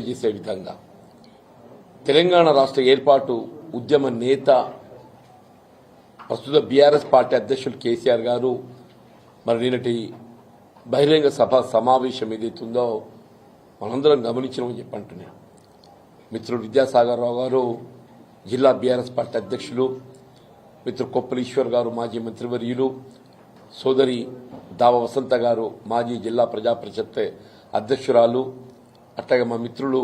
చేసే విధంగా తెలంగాణ రాష్ట్ర ఏర్పాటు ఉద్యమ నేత ప్రస్తుత బీఆర్ఎస్ పార్టీ అధ్యక్షులు కేసీఆర్ గారు మరి నిన్నటి బహిరంగ సభ సమావేశం ఏదైతుందో మనందరం గమనించమని చెప్పంటున్నాను. మిత్రుడు విద్యాసాగర్ రావు గారు జిల్లా బీఆర్ఎస్ పార్టీ అధ్యక్షులు, మిత్రుడు కొప్పల ఈశ్వర్ గారు మాజీ మంత్రివర్యులు, సోదరి దావ వసంత గారు మాజీ జిల్లా ప్రజా పరిషత్ అధ్యక్షురాలు, అట్లాగే మా మిత్రులు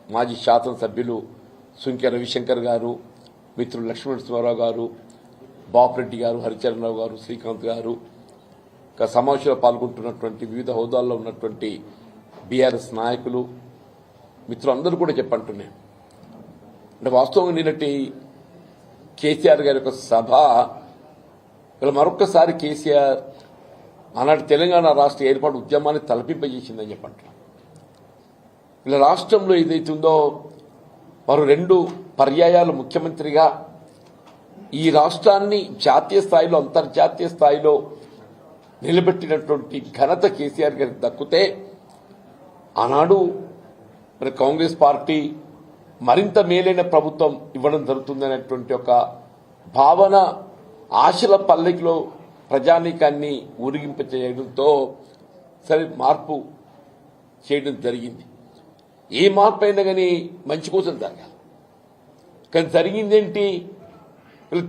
మాజీ శాసనసభ్యులు సుంకె రవిశంకర్ గారు, మిత్రులు లక్ష్మణరావు గారు, బాపిరెడ్డి గారు, హరిచరణరావు గారు, శ్రీకాంత్ గారు, సమావేశంలో పాల్గొంటున్నటువంటి వివిధ హోదాల్లో ఉన్నటువంటి బీఆర్ఎస్ నాయకులు మిత్రులు అందరూ కూడా చెప్పంటున్నాను. అంటే వాస్తవంగా నిన్నటి కేసీఆర్ గారి యొక్క సభ ఇలా మరొక్కసారి కేసీఆర్ ఆనాటి తెలంగాణ రాష్ట్ర ఏర్పాటు ఉద్యమాన్ని తలపింపజేసిందని చెప్పంటున్నాను. ఇలా రాష్ట్రంలో ఏదైతుందో వారు 2 పర్యాయాలు ముఖ్యమంత్రిగా ఈ రాష్ట్రాన్ని జాతీయ స్థాయిలో అంతర్జాతీయ స్థాయిలో నిలబెట్టినటువంటి ఘనత కేసీఆర్ గారికి దక్కితే ఆనాడు మరి కాంగ్రెస్ పార్టీ మరింత మేలైన ప్రభుత్వం ఇవ్వడం జరుగుతుందనేటువంటి ఒక భావన ఆశల పల్లకిలో ప్రజానీకాన్ని ఊరిగింప చేయడంతో సరే మార్పు చేయడం జరిగింది. ఏ మార్పు అయినా కానీ మంచి కోసం జరగాలి. కానీ జరిగిందేంటి?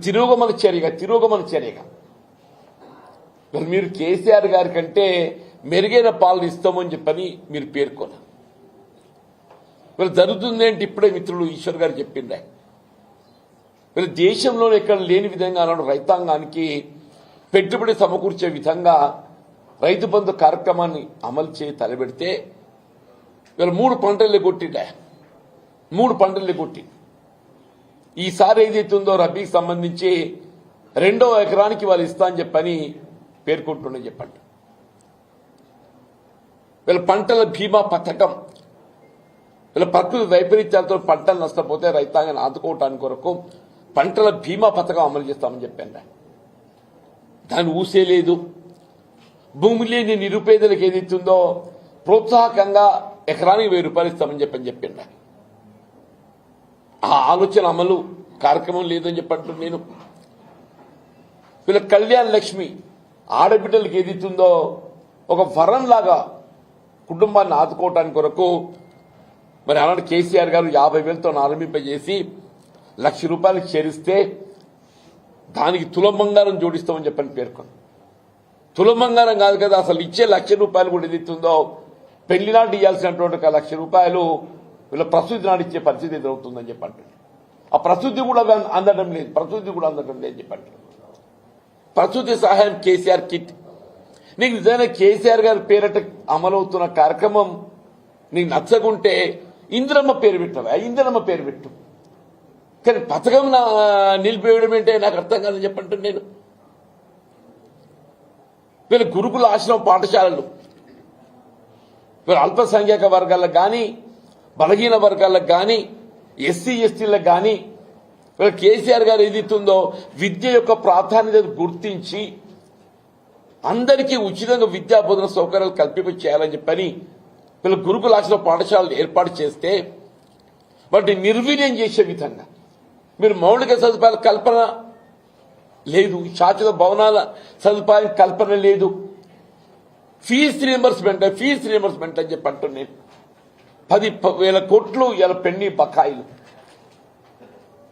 తిరోగమన చర్యగా మీరు కేసీఆర్ గారి కంటే మెరుగైన పాలన ఇస్తామని చెప్పని మీరు పేర్కొన్నారు. జరుగుతుందేంటి? ఇప్పుడే మిత్రులు ఈశ్వర్ గారు చెప్పిండే దేశంలోనే ఎక్కడ లేని విధంగా అన్నాడు రైతాంగానికి పెట్టుబడి సమకూర్చే విధంగా రైతు బంధు కార్యక్రమాన్ని అమలు చేసి తలబెడితే 3 పంటలే కొట్టిండే 3 పంటలే కొట్టి ఈసారి ఏదైతుందో రబీకి సంబంధించి 2వ ఎకరానికి వాళ్ళు ఇస్తా అని చెప్పని పేర్కొంటుండే చెప్పండి. వీళ్ళ పంటల బీమా పథకం, వీళ్ళ ప్రకృతి వైపరీత్యాలతో పంటలు నష్టపోతే రైతాంగాన్ని ఆదుకోవటానికి కొరకు పంటల బీమా పథకం అమలు చేస్తామని చెప్పాను. దాన్ని ఊసేలేదు. భూమి లేని నిరుపేదలకు ఏదైతుందో ప్రోత్సాహకంగా ఎకరానికి 1000 రూపాయలు ఇస్తామని చెప్పిండ. ఆ ఆలోచన అమలు కార్యక్రమం లేదని చెప్పంటున్నాను నేను. వీళ్ళ కళ్యాణ లక్ష్మి ఆడబిడ్డలకు ఏదైతుందో ఒక వరంలాగా కుటుంబాన్ని ఆదుకోవటానికి కొరకు మరి అలాంటి కేసీఆర్ గారు 50,000తో ఆరంభింపజేసి 1,00,000 రూపాయలకు చేరిస్తే దానికి తులం బంగారం జోడిస్తామని చెప్పని పేర్కొంది. తులం బంగారం కాదు కదా, అసలు ఇచ్చే 1,00,000 రూపాయలు కూడా ఏదైతుందో పెళ్లి నాటి ఇవ్వాల్సినటువంటి 1,00,000 రూపాయలు వీళ్ళ ప్రసూతి నాడు ఇచ్చే పరిస్థితి ఎదురవుతుందని చెప్పండి. ఆ ప్రసూతి కూడా అందడం లేదు చెప్పండి. ప్రసూతి సహాయం కేసీఆర్ కిట్ నీకు నిజంగా కేసీఆర్ గారి పేరట అమలవుతున్న కార్యక్రమం నీకు నచ్చకుంటే ఇందిరమ్మ పేరు పెట్టు. కానీ పథకం నిలిపివేయడం ఏంటే నాకు అర్థం కాదని చెప్పండి. నేను వీళ్ళ గురుకుల ఆశ్రమ పాఠశాలలు వీళ్ళ అల్పసంఖ్యాక వర్గాలకు కానీ బలహీన వర్గాలకు కానీ ఎస్సీ ఎస్టీలకు కానీ వీళ్ళ కేసీఆర్ గారు ఏదైతుందో విద్య యొక్క ప్రాధాన్యత గుర్తించి అందరికీ ఉచితంగా విద్యా బోధన సౌకర్యాలు కల్పింప చేయాలని చెప్పని వీళ్ళ గురుకుల ఆశ్రమ పాఠశాలలు ఏర్పాటు చేస్తే వాటిని నిర్వీర్యం చేసే విధంగా మీరు మౌలిక సదుపాయాల కల్పన లేదు, శాశ్వత భవనాల సదుపాయం కల్పన లేదు, ఫీజు రీయింబర్స్మెంట్ అని చెప్పి అంటున్నాను. 10,000 కోట్లు ఇలా పెండింగ్ బకాయిలు.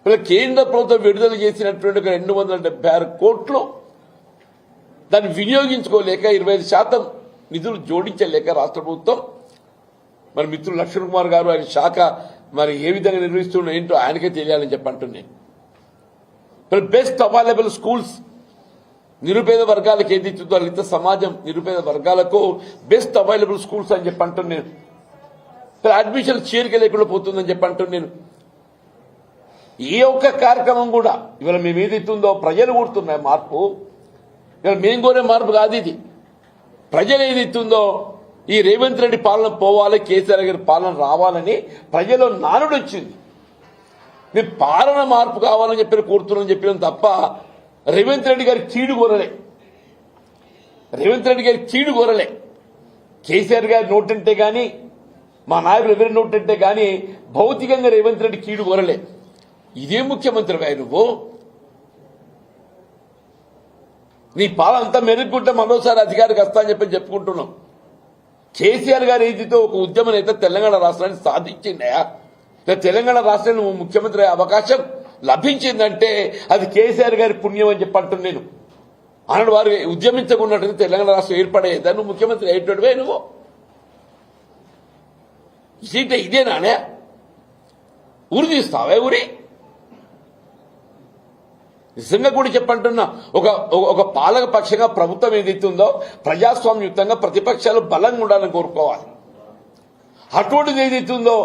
వీళ్ళ కేంద్ర ప్రభుత్వం విడుదల చేసినటువంటి 276 కోట్లు దాన్ని వినియోగించుకోలేక 25% నిధులు జోడించలేక రాష్ట్ర ప్రభుత్వం మరి మిత్రులు లక్ష్మణ్ కుమార్ గారు ఆయన శాఖ మరి ఏ విధంగా నిర్వహిస్తున్నా ఏంటో ఆయనకే తెలియాలని చెప్పి అంటున్నాను. బెస్ట్ అవైలబుల్ స్కూల్స్ నిరుపేద వర్గాలకు ఏదైతుందో దళిత సమాజం నిరుపేద వర్గాలకు బెస్ట్ అవైలబుల్ స్కూల్స్ అని చెప్పి అంటున్నాను. అడ్మిషన్ చేరిక లేకుండా పోతుందని చెప్పి అంటున్నాను. ఏ ఒక్క కార్యక్రమం కూడా ఇవాళ మేము ఏదైతుందో ప్రజలు కోరుతున్నాయి మార్పు. ఇవాళ మేము కోరే మార్పు కాదు ఇది. ప్రజలు ఏదైతుందో ఈ రేవంత్ రెడ్డి పాలన పోవాలి, కేసీఆర్ గారి పాలన రావాలని ప్రజల్లో నానుడు వచ్చింది. మేము పాలన మార్పు కావాలని చెప్పి కోరుతున్నామని చెప్పినాం తప్ప రేవంత్ రెడ్డి గారి కీడు కోరలే. కేసీఆర్ గారి నోటంటే గాని మా నాయకులు ఎవరైనా ఉంటుంటే కానీ భౌతికంగా రేవంత్ రెడ్డి కీడు కోరలే. ఇదే ముఖ్యమంత్రిగా నువ్వు నీ పాలన అంతా మెరుగుకుంటే మరోసారి అధికారికి వస్తా అని చెప్పి చెప్పుకుంటున్నాం. కేసీఆర్ గారి ఏదితో ఒక ఉద్యమ నేత తెలంగాణ రాష్ట్రాన్ని సాధించిండయా. తెలంగాణ రాష్ట్రాన్ని నువ్వు ముఖ్యమంత్రి అయ్యే అవకాశం లభించిందంటే అది కేసీఆర్ గారి పుణ్యం అని చెప్పి అంటున్నాను నేను. అన్నాడు వారు ఉద్యమించకున్నట్టు తెలంగాణ రాష్ట్రం ఏర్పడేదా నువ్వు ముఖ్యమంత్రి అయ్యేటోడివే నువ్వు. ఇదేనానే ఊరి తీస్తావే ఊరి నిజంగా కూడా చెప్పంటున్నా. ఒక పాలక పక్షంగా ప్రభుత్వం ఏదైతుందో ప్రజాస్వామ్యయుతంగా ప్రతిపక్షాలు బలంగా ఉండాలని కోరుకోవాలి. అటువంటిది ఏదైతుందో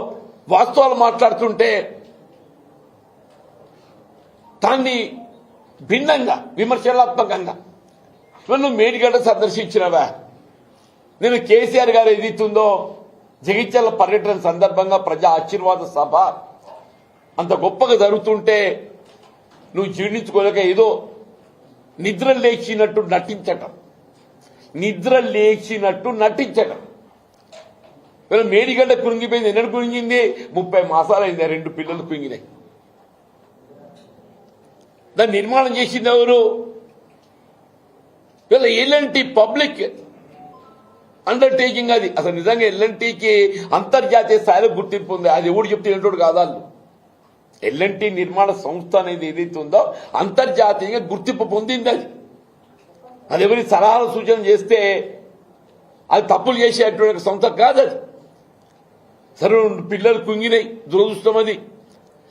వాస్తవాలు మాట్లాడుతుంటే దాన్ని భిన్నంగా విమర్శనాత్మకంగా నువ్వు మేడిగడ్డ సందర్శించినవా. నేను కేసీఆర్ గారు ఏదైతుందో జగిత్యాల పర్యటన సందర్భంగా ప్రజా ఆశీర్వాద సభ అంత గొప్పగా జరుగుతుంటే నువ్వు జీర్ణించుకోలేక ఏదో నిద్ర లేచినట్టు నటించటం. మేడిగడ్డ కురింగిపోయింది. ఎన్నడు కురింగింది? 30 మాసాలైంది. 2 పిల్లలు కురింగినాయి. దాన్ని నిర్మాణం చేసింది ఎవరు? వీళ్ళ ఎల్ఎన్టీ పబ్లిక్ అండర్టేకింగ్. అది అసలు నిజంగా ఎల్ఎన్టీకి అంతర్జాతీయ స్థాయిలో గుర్తింపు ఉంది. అది ఎవడు చెప్తే ఏంటోడు కాదు. వాళ్ళు ఎల్ఎన్టీ నిర్మాణ సంస్థ అనేది ఏదైతే ఉందో అంతర్జాతీయంగా గుర్తింపు పొందింది. అది ఎవరి సలహాలు సూచన చేస్తే అది తప్పులు చేసేటువంటి సంస్థ కాదు. అది సరే పిల్లలు కుంగినాయి, దురదృష్టం.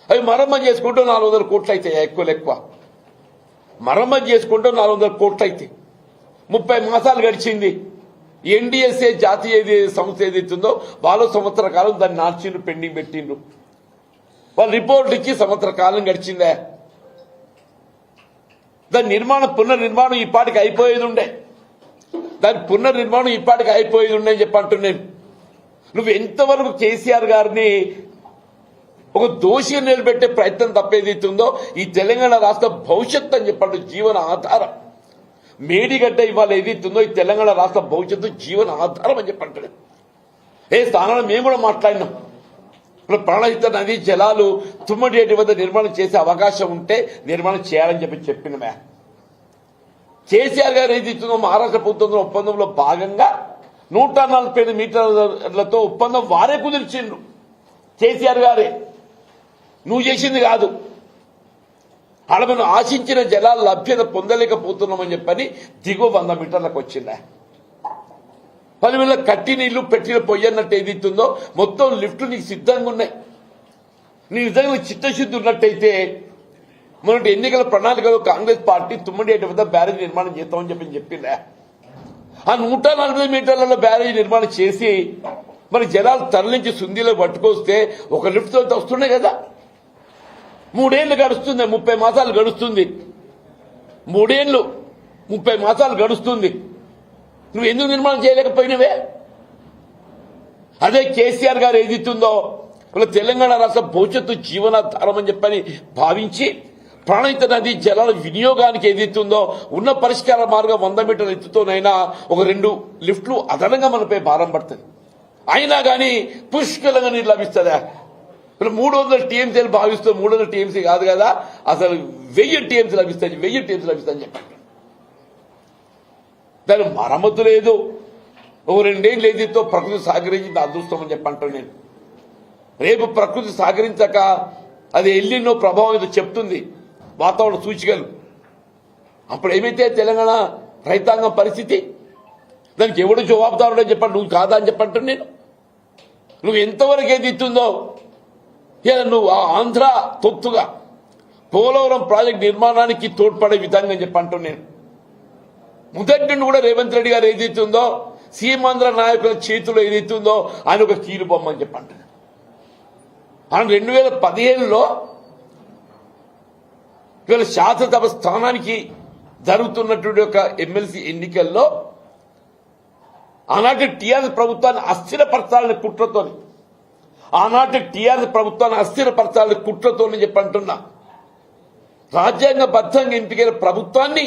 అవి మరమ్మతు చేసుకుంటూ 400 కోట్లు అవుతాయి. ఎక్కువ మరమ్మతు చేసుకుంటూ 400 కోట్లు అవుతాయి. 30 మాసాలు గడిచింది. ఎన్డీఎస్ఏ జాతీయ సంస్థ ఏదైతుందో వాళ్ళు సంవత్సర కాలం దాన్ని నార్చిండ్రు, పెండింగ్ పెట్టిండ్రు. వాళ్ళు రిపోర్ట్ ఇచ్చి సంవత్సర కాలం గడిచిందే. దాని పునర్నిర్మాణం ఈ పాటికి అయిపోయేది ఉండే. అని చెప్పి అంటున్నాను. నువ్వు ఎంతవరకు కేసీఆర్ గారిని ఒక దోషిగా నిలబెట్టే ప్రయత్నం తప్పేదైతుందో ఈ తెలంగాణ రాష్ట్ర భవిష్యత్తు అని చెప్పండి జీవన ఆధారం. మేడిగడ్డ ఇవాళ ఏదైతుందో ఈ తెలంగాణ రాష్ట్ర భవిష్యత్తు జీవన ఆధారం అని చెప్పంటాడు. ఏ స్థానంలో మేము కూడా మాట్లాడినాం. ఇప్పుడు ప్రాణహిత నదీ జలాలు తుమ్మడేటి వద్ద నిర్మాణం చేసే అవకాశం ఉంటే నిర్మాణం చేయాలని చెప్పినమే. కేసీఆర్ గారు ఏదైతుందో మహారాష్ట్ర ప్రభుత్వంలో ఒప్పందంలో భాగంగా 145 మీటర్లతో ఒప్పందం వారే కుదిర్చిండ్రు. కేసీఆర్ గారే, నువ్వు చేసింది కాదు. అక్కడ మనం ఆశించిన జలాల లభ్యత పొందలేకపోతున్నామని చెప్పని దిగువ 100 మీటర్లకు వచ్చిందా. 10,000 కట్టి నీళ్లు పెట్టిన పొయ్యి అన్నట్టు ఏదైతుందో మొత్తం లిఫ్ట్లు నీకు సిద్ధంగా ఉన్నాయి. నీ నిజంగా చిత్తశుద్ధి ఉన్నట్టయితే మొన్నటి ఎన్నికల ప్రణాళికలో కాంగ్రెస్ పార్టీ తుమ్మడేటి వద్ద బ్యారేజ్ నిర్మాణం చేస్తామని చెప్పిందా. ఆ 140 మీటర్లలో బ్యారేజ్ నిర్మాణం చేసి మరి జలాలు తరలించి సుందీలో పట్టుకొస్తే ఒక లిఫ్ట్ తో వస్తున్నాయి కదా. 3 ఏళ్లు గడుస్తుంది, 30 మాసాలు గడుస్తుంది. 3 ఏళ్లు 30 మాసాలు గడుస్తుంది. నువ్వు ఎందుకు నిర్మాణం చేయలేకపోయినవే? అదే కేసీఆర్ గారు ఏదిస్తుందో తెలంగాణ రాష్ట్ర భవిష్యత్తు జీవనాధారం అని చెప్పని భావించి ప్రాణహిత నది జలాల వినియోగానికి ఏదైతుందో ఉన్న పరిష్కార మార్గం 100 మీటర్ల ఎత్తుతోనైనా ఒక 2 లిఫ్ట్లు అదనంగా మనపై భారం పడుతుంది. అయినా కానీ పుష్కలంగా నీరు లభిస్తుందా? 300 టీఎంసీలు భావిస్తూ 300 టీఎంసీ కాదు కదా, అసలు 1000 టీఎంసీ లభిస్తాయి. 1000 టీఎంసీ లభిస్తాయని చెప్పండి. దాని మరమ్మతు లేదు. ఓ 2 ఏళ్ళు ఏదైతే ప్రకృతి సహకరించింది అదృష్టం అని చెప్పంటాను నేను. రేపు ప్రకృతి సహకరించక అది ఎల్లినో ప్రభావం ఏదో చెప్తుంది వాతావరణ సూచికలు. అప్పుడు ఏమైతే తెలంగాణ రైతాంగం పరిస్థితి? దానికి ఎవడు జవాబుదారుడని చెప్పండి. నువ్వు కాదా అని చెప్పంటాను నేను. నువ్వు ఎంతవరకు ఏది ఇస్తుందో నువ్వు ఆంధ్ర తొత్తుగా పోలవరం ప్రాజెక్ట్ నిర్మాణానికి తోడ్పడే విధంగా అని చెప్పంటాను నేను. మొదటి నుండి కూడా రేవంత్ రెడ్డి గారు ఏదైతుందో సీమాంధ్ర నాయకుల చేతిలో ఏదైతుందో ఆయన ఒక కీలు బొమ్మ అని చెప్పంటాను. ఆయన 2015లో ఇవాళ శాసనసభ స్థానానికి జరుగుతున్నటువంటి ఒక ఎమ్మెల్సీ ఎన్నికల్లో ఆనాటి టీఆర్ఎస్ ప్రభుత్వాన్ని అస్థిరపరచాలని కుట్రతోని చెప్పంటున్నా. రాజ్యాంగబద్ధంగా ఎంపికైన ప్రభుత్వాన్ని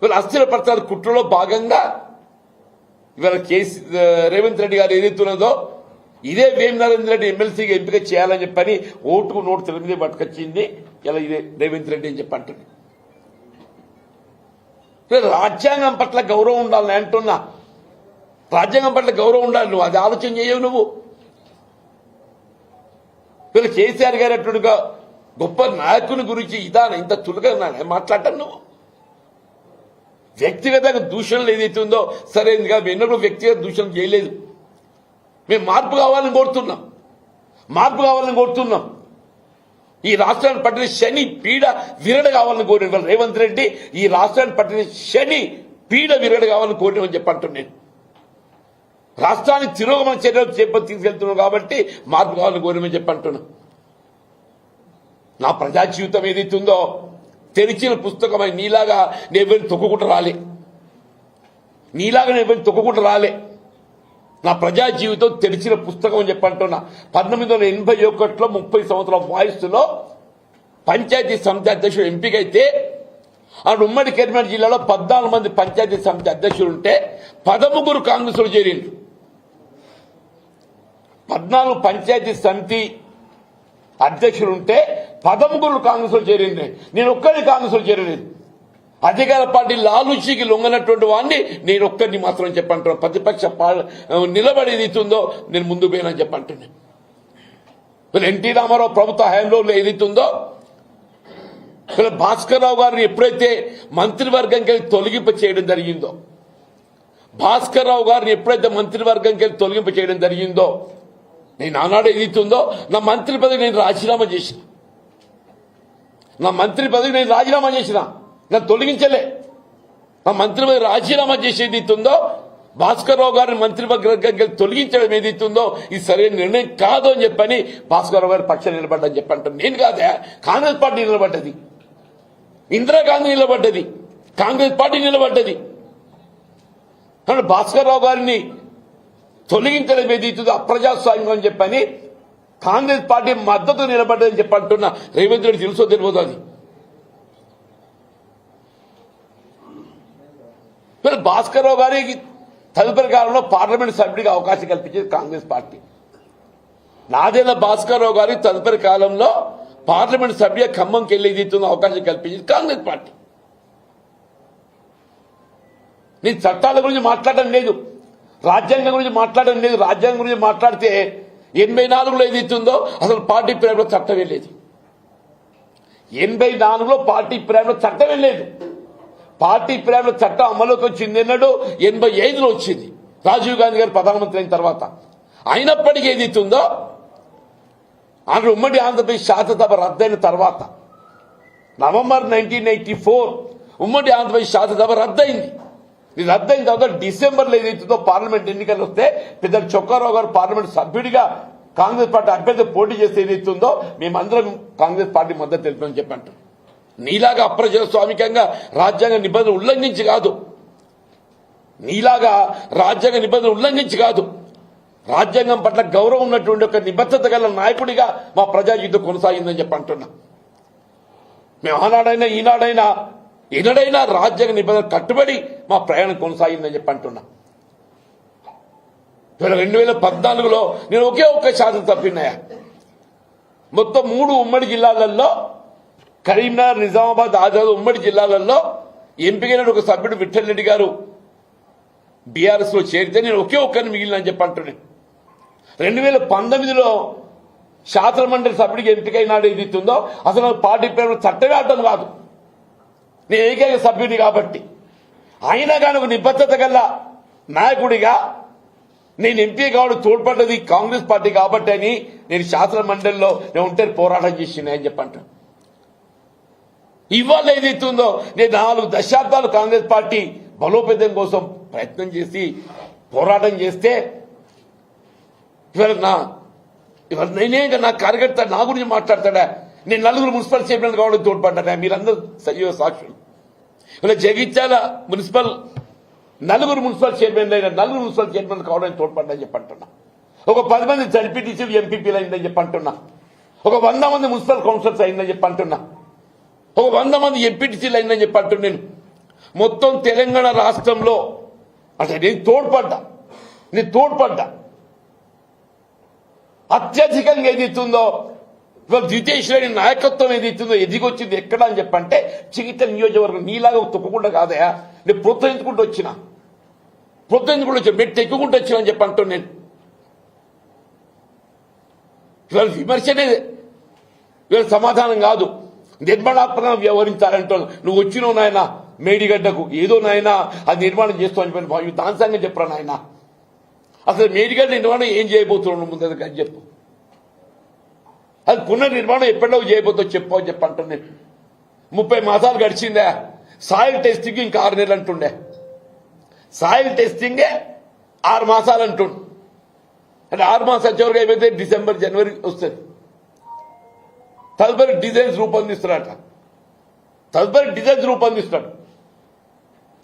ఇవాళ అస్థిరపరచాలని కుట్రలో భాగంగా ఇవాళ రేవంత్ రెడ్డి గారు ఏదైతున్నదో ఇదే వేమినారాయణ రెడ్డి ఎమ్మెల్సీగా ఎంపిక చేయాలని చెప్పని ఓటుకు నోటు తెలియదే పట్టుకొచ్చింది ఇలా ఇదే రేవంత్ రెడ్డి అని చెప్పి అంటుంది. రాజ్యాంగం పట్ల గౌరవం ఉండాలని అంటున్నా. రాజ్యాంగం పట్ల గౌరవం ఉండాలి. నువ్వు అది ఆలోచన చేయవు. నువ్వు వీళ్ళు కేసీఆర్ గారు అట్టుగా గొప్ప నాయకుని గురించి ఇంత చులకన మాట్లాడటం నువ్వు. వ్యక్తిగతంగా దూషణలు ఏదైతే ఉందో సరైనదిగా మేము ఎన్నడూ వ్యక్తిగత దూషణ చేయలేదు. మేము మార్పు కావాలని కోరుతున్నాం. ఈ రాష్ట్రాన్ని పట్టిన శని పీడ విరడ కావాలని కోరిన రేవంత్ రెడ్డి ఈ రాష్ట్రాన్ని పట్టిన శని పీడ విరడ కావాలని కోరినని చెప్పంటున్నాను. రాష్ట్రాన్ని తిరోగమన చర్యలు తీసుకెళ్తున్నాం కాబట్టి మార్పు కావాలని కోరిమని చెప్పంటున్నాను. నా ప్రజా జీవితం ఏదైతుందో తెరిచిన పుస్తకమై నీలాగా నేను తొక్కుకుంటూ రాలే. నా ప్రజా జీవితం తెరిచిన పుస్తకం అని చెప్పంటున్నా. 1981లో 30 సంవత్సరాల వయస్సులో పంచాయతీ సమితి అధ్యక్షుడు ఎంపికైతే ఆ ఉమ్మడి కరీంనగర్ జిల్లాలో 14 మంది పంచాయతీ సమితి అధ్యక్షులు ఉంటే 13 కాంగ్రెస్లో చేరిండ్రు. 14 పంచాయతీ సమితి అధ్యక్షులు ఉంటే 13 కాంగ్రెస్లో చేరింది. నేను ఒక్కరిని కాంగ్రెస్లో చేరలేదు. అధికార పార్టీ లాలూచీకి లొంగనటువంటి వాడిని నేను ఒక్కరిని మాత్రం చెప్పంటున్నాను. ప్రతిపక్ష నిలబడేది ఇస్తుందో నేను ముందు పోయినని చెప్పంటున్నాను. ఎన్టీ రామారావు ప్రభుత్వ హయాంలో ఏదైతుందో భాస్కర్ రావు గారిని ఎప్పుడైతే మంత్రివర్గంకి తొలగింప చేయడం జరిగిందో నేను ఆనాడు ఏదైతుందో నా మంత్రి పదవి నేను రాజీనామా చేసిన నన్ను తొలగించలే. నా మంత్రి పదవి రాజీనామా చేసేది ఇస్తుందో భాస్కర్ రావు గారిని మంత్రివర్గంకి తొలగించడం ఏదైతుందో ఇది సరైన నిర్ణయం కాదు అని చెప్పని భాస్కర్ రావు గారి పక్షం నిలబడ్డని చెప్పంటాను. నేను కాదా, కాంగ్రెస్ పార్టీ నిలబడ్డది. ఇందిరాగాంధీ నిలబడ్డది, కాంగ్రెస్ పార్టీ నిలబడ్డది. కానీ భాస్కర్ రావు గారిని తొలగించడం ఏదైతుందో అప్రజాస్వామ్యం అని చెప్పని కాంగ్రెస్ పార్టీ మద్దతు నిలబడ్డదని చెప్పంటున్నా. రేవంత్ రెడ్డి తెలుసో తెలియదు. అది భాస్కర్ రావు గారికి తదుపరి కాలంలో పార్లమెంట్ సభ్యుడిగా అవకాశం కల్పించేది కాంగ్రెస్ పార్టీ. నాదేళ్ల భాస్కర్ రావు గారికి తదుపరి కాలంలో పార్లమెంట్ సభ్య ఖమ్మంకి వెళ్లి ఏదైతుందో అవకాశం కల్పించేది కాంగ్రెస్ పార్టీ. నేను చట్టాల గురించి మాట్లాడడం లేదు, రాజ్యాంగం గురించి మాట్లాడడం లేదు. రాజ్యాంగం గురించి మాట్లాడితే 84లో ఏదైతుందో అసలు పార్టీ పిరామిడ్లో చట్టమే లేదు. 84లో పార్టీ పిరామిడ్లో చట్టమే లేదు. పార్టీ పిరామిడ్లో చట్టం అమలుకి వచ్చింది ఎన్నడూ 85లో వచ్చింది, రాజీవ్ గాంధీ గారు ప్రధానమంత్రి అయిన తర్వాత. అయినప్పటికీ ఏదైతుందో అక్కడ ఉమ్మడి ఆంధ్రప్రదేశ్ శాసనసభ రద్దయిన తర్వాత నవంబర్ 1984 ఉమ్మడి ఆంధ్రప్రదేశ్ శాసనసభ రద్దయింది. రద్దయిన తర్వాత డిసెంబర్లో ఏదైతుందో పార్లమెంట్ ఎన్నికలు వస్తే పెద్ద చొక్కారావు గారు పార్లమెంట్ సభ్యుడిగా కాంగ్రెస్ పార్టీ అభ్యర్థి పోటీ చేస్తే ఏదైతుందో మేమందరం కాంగ్రెస్ పార్టీ మద్దతు తెలిపామని చెప్పంటారు. నీలాగా అప్రజాస్వామికంగా రాజ్యాంగ నిబంధనలు ఉల్లంఘించి కాదు, రాజ్యాంగం పట్ల గౌరవం ఉన్నటువంటి ఒక నిబద్ధత గల నాయకుడిగా మా ప్రజా జీవితం కొనసాగిందని చెప్పంటున్నా. మేము ఆనాడైనా ఈనాడైనా ఎన్నడైనా రాజ్యాంగ నిబంధన కట్టుబడి మా ప్రయాణం కొనసాగిందని చెప్పంటున్నా. 2014లో నేను ఒకే ఒక్క శాతం తప్పినాయా. మొత్తం 3 ఉమ్మడి జిల్లాలలో కరీంనగర్, నిజామాబాద్, ఆదిలాబాద్ ఉమ్మడి జిల్లాలలో ఎంపికైన ఒక సభ్యుడు విఠల్ రెడ్డి గారు బీఆర్ఎస్ లో చేరితే నేను ఒకే ఒక్కరిని మిగిలినని చెప్పంటున్నాను. 2019లో శాసనమండలి సభ్యుడికి ఎంపికైనాడు ఏదైతుందో అసలు పార్టీ పేరు చట్టమే అర్థం కాదు. నేను ఏకైక సభ్యుని కాబట్టి అయినా కానీ ఒక నిబద్ధత గల నాయకుడిగా నేను ఎంపీ కావడం తోడ్పడ్డది కాంగ్రెస్ పార్టీ కాబట్టి అని నేను శాసన మండలిలో నేను ఉంటే పోరాటం చేసిన అని చెప్పంటాను. ఇవాళ ఏదైతుందో నేను 4 దశాబ్దాలు కాంగ్రెస్ పార్టీ బలోపేతం కోసం ప్రయత్నం చేసి పోరాటం చేస్తే ఇవాళ నేనే నా కార్యకర్త నా గురించి మాట్లాడతాడా. నేను 4 మున్సిపల్ చైర్మన్ కావడం తోడ్పడ్డా. మీరందరూ సజీవ సాక్షులు. ఇలా జగిత్యాల మున్సిపల్ 4 మున్సిపల్ చైర్మన్లు అయినా 4 మున్సిపల్ చైర్మన్ కావడానికి తోడ్పడ్డాని చెప్పంటున్నా. ఒక 10 మంది జడ్పీటీసీలు ఎంపీపీలు అయిందని చెప్పంటున్నా. ఒక 100 మంది మున్సిపల్ కౌన్సిలర్స్ అయిందని చెప్పంటున్నా. ఒక 100 మంది ఎంపీటీసీలు అయిందని చెప్పంటున్నా. నేను మొత్తం తెలంగాణ రాష్ట్రంలో అంటే నేను తోడ్పడ్డా. అత్యధికంగా ఏదైతుందో ఇవాళ ద్వితీయ శ్రేణి నాయకత్వం ఏదైతుందో ఎదిగొచ్చింది ఎక్కడ అని చెప్పంటే చిగిత్యాల నియోజకవర్గం నీలాగా తొక్కకుండా కాదయా, నేను ప్రోత్సహించుకుంటూ వచ్చిన మెట్టు ఎక్కుకుంటూ వచ్చిన అని చెప్పి అంటాను నేను. ఇవాళ విమర్శనే ఇవాళ సమాధానం కాదు, నిర్మాణాత్మకంగా వ్యవహరించాలంటాను. నువ్వు వచ్చినావు నాయన మేడిగడ్డకు, ఏదో నాయన అది నిర్మాణం చేస్తావు అని చెప్పి దాని సంగతి చెప్పరా నాయన. అసలు మేడిగడ్డ నిర్మాణం ఏం చేయబోతున్నావు ముందు అది చెప్పు. అది పునర్నిర్మాణం ఎప్పటిలో చేయబోతావు చెప్పు అని చెప్పి అంటాను నేను. 30 మాసాలు గడిచిందే, సాయిల్ టెస్టింగ్ ఇంకా 6 నెలలు అంటుండే, సాయిల్ టెస్టింగే 6 మాసాలు అంటుండు. అంటే 6 మాసాల చివరికి అయిపోతే డిసెంబర్ జనవరి వస్తుంది. తదుపరి డిజైన్స్ రూపొందిస్తాడు.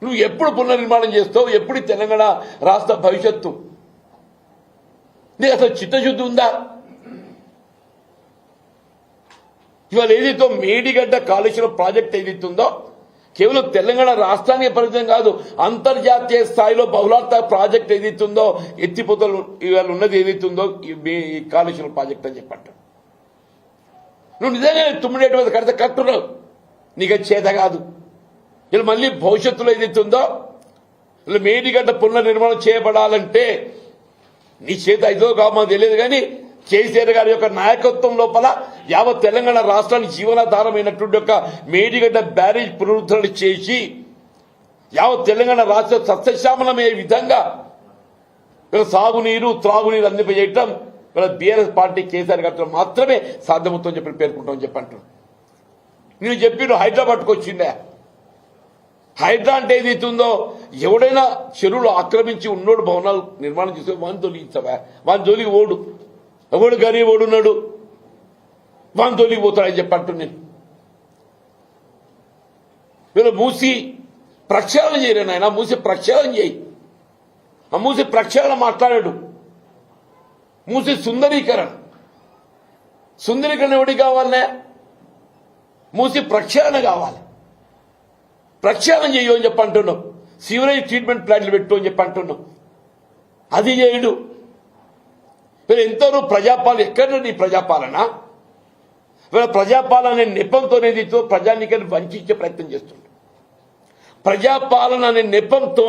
నువ్వు ఎప్పుడు పునర్నిర్మాణం చేస్తావు, ఎప్పుడు తెలంగాణ రాష్ట్ర భవిష్యత్తు నీకు అసలు చిత్తశుద్ధి ఉందా? ఇవాళ ఏదైతే మేడిగడ్డ కాళేశ్వరం ప్రాజెక్ట్ ఏదైతుందో కేవలం తెలంగాణ రాష్ట్రానికి పరిమితం కాదు, అంతర్జాతీయ స్థాయిలో బహుళార్థ ప్రాజెక్ట్ ఏదైతుందో ఎత్తిపోతలు ఇవాళ ఉన్నది ఏదైతుందో ఈ కాళేశ్వరం ప్రాజెక్ట్ అని చెప్పంట. నువ్వు నిజంగా 9 మీద కడితే కట్టున్నావు, నీకు చేత కాదు. ఇలా మళ్ళీ భవిష్యత్తులో ఏదైతుందో ఇలా మేడిగడ్డ పునర్నిర్మాణం చేయబడాలంటే నీ చేత ఐదో కామో తెలియదు, కానీ కేసీఆర్ గారి యొక్క నాయకత్వం లోపల యావత్ తెలంగాణ రాష్ట్రానికి జీవనాధారమైనటువంటి యొక్క మేడిగడ్డ బ్యారేజ్ పునరుద్ధరణ చేసి యావత్ తెలంగాణ రాష్ట్ర సస్యశ్యామలమయ్యే విధంగా సాగునీరు త్రాగునీరు అందింపజేయటం బీఆర్ఎస్ పార్టీ కేసీఆర్ గారితో మాత్రమే సాధ్యమవుతుందని చెప్పి పేర్కొంటామని చెప్పంటున్నాను. నేను చెప్పిన హైదరాబాద్కు వచ్చిండే, హైడ్రా అంటే ఏదైతుందో ఎవడైనా చెరువులు ఆక్రమించి ఉన్నోడు భవనాలు నిర్మాణం చేసే వాని తొలగించవా, వాని జోలికి ఓడు, ఎవడు గరీబ్ ఓడున్నాడు వాని తొలిగి పోతాడని చెప్పంటు నేను. వీళ్ళు మూసి ప్రక్షాళన చేయలేను ఆయన, మూసి ప్రక్షాళన చేయి. ఆ మూసి ప్రక్షాళన మాట్లాడాడు, మూసి సుందరీకరణ ఎవడికి కావాలనే, మూసి ప్రక్షాళన కావాలి. ప్రక్షాళన చేయు అని చెప్పి అంటున్నాం, సీవరేజ్ ట్రీట్మెంట్ ప్లాంట్లు పెట్టు అని చెప్పి అంటున్నాం, అది చేయడు. వీళ్ళు ఎంతనూ ప్రజాపాలన, ఎక్కడ నీ ప్రజాపాలన? వీళ్ళ ప్రజాపాలన అనే నెపంతోనే ప్రజానికాన్ని వంచే ప్రయత్నం చేస్తుండ్రు. ప్రజాపాలన అనే నెపంతో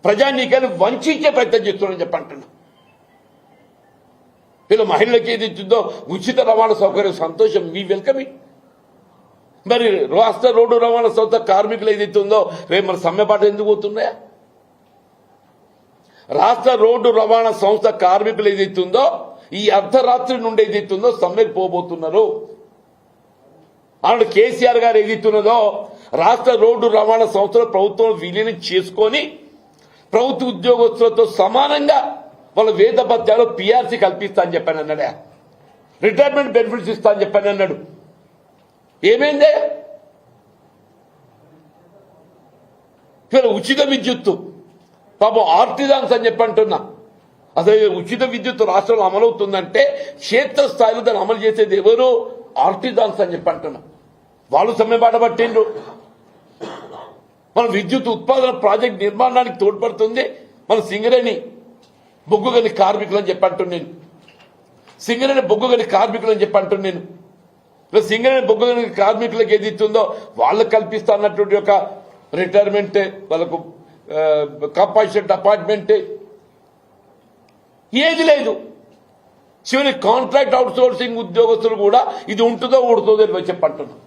ప్రజానీకాన్ని వంచే ప్రయత్నం చేస్తున్నారని చెప్పి అంటున్నా. వీళ్ళు మహిళలకు ఏది ఇచ్చిందో ఉచిత రవాణా సౌకర్యం సంతోషం, మీ వెల్కమ్. మరి రాష్ట్ర రోడ్డు రవాణా సంస్థ కార్మికులు ఏదైతే ఉందో రేపు మన సమ్మెపాట ఎందుకు పోతున్నాయా? రాష్ట్ర రోడ్డు రవాణా సంస్థ కార్మికులు ఏదైతే ఉందో ఈ అర్ధరాత్రి నుండి ఏదైతే ఉందో సమ్మెకు పోబోతున్నారు. ఆనాడు కేసీఆర్ గారు ఏదైతున్నదో రాష్ట్ర రోడ్డు రవాణా సంస్థలో ప్రభుత్వం విలీనం చేసుకొని ప్రభుత్వ ఉద్యోగస్తులతో సమానంగా వాళ్ళ వేత భత్యాలు పీఆర్సీ కల్పిస్తా అని చెప్పాను అన్నాడా, రిటైర్మెంట్ బెనిఫిట్స్ ఇస్తా అని చెప్పాను అన్నాడు. ఏమైందే? ఉచిత విద్యుత్తు పాపం ఆర్టిజాన్స్ అని చెప్పి అంటున్నా. అసలు ఉచిత విద్యుత్ రాష్ట్రంలో అమలవుతుందంటే క్షేత్రస్థాయిలో దాన్ని అమలు చేసేది ఎవరు? ఆర్టిజాన్స్ అని చెప్పి అంటున్నా. వాళ్ళు సమ్మెబాట పట్టిండ్రు. మన విద్యుత్ ఉత్పాదన ప్రాజెక్ట్ నిర్మాణానికి తోడ్పడుతుంది మన సింగరేణి బొగ్గుగని కార్మికులు అని చెప్పి అంటున్నాను. సింగరేణి బొగ్గుగని కార్మికులు అని చెప్పి అంటున్నాను. సింగరేణి బొగ్గుగని కార్మికులకు ఏది ఇస్తుందో వాళ్ళకు కల్పిస్తా అన్నటువంటి ఒక రిటైర్మెంట్, వాళ్ళకు కంపల్సరీ అపాయింట్మెంట్ ఏది లేదు. చివరి కాంట్రాక్ట్ అవుట్ సోర్సింగ్ ఉద్యోగస్తులు కూడా ఇది ఉంటుందో ఊడుతుందో అని చెప్పంటున్నాం.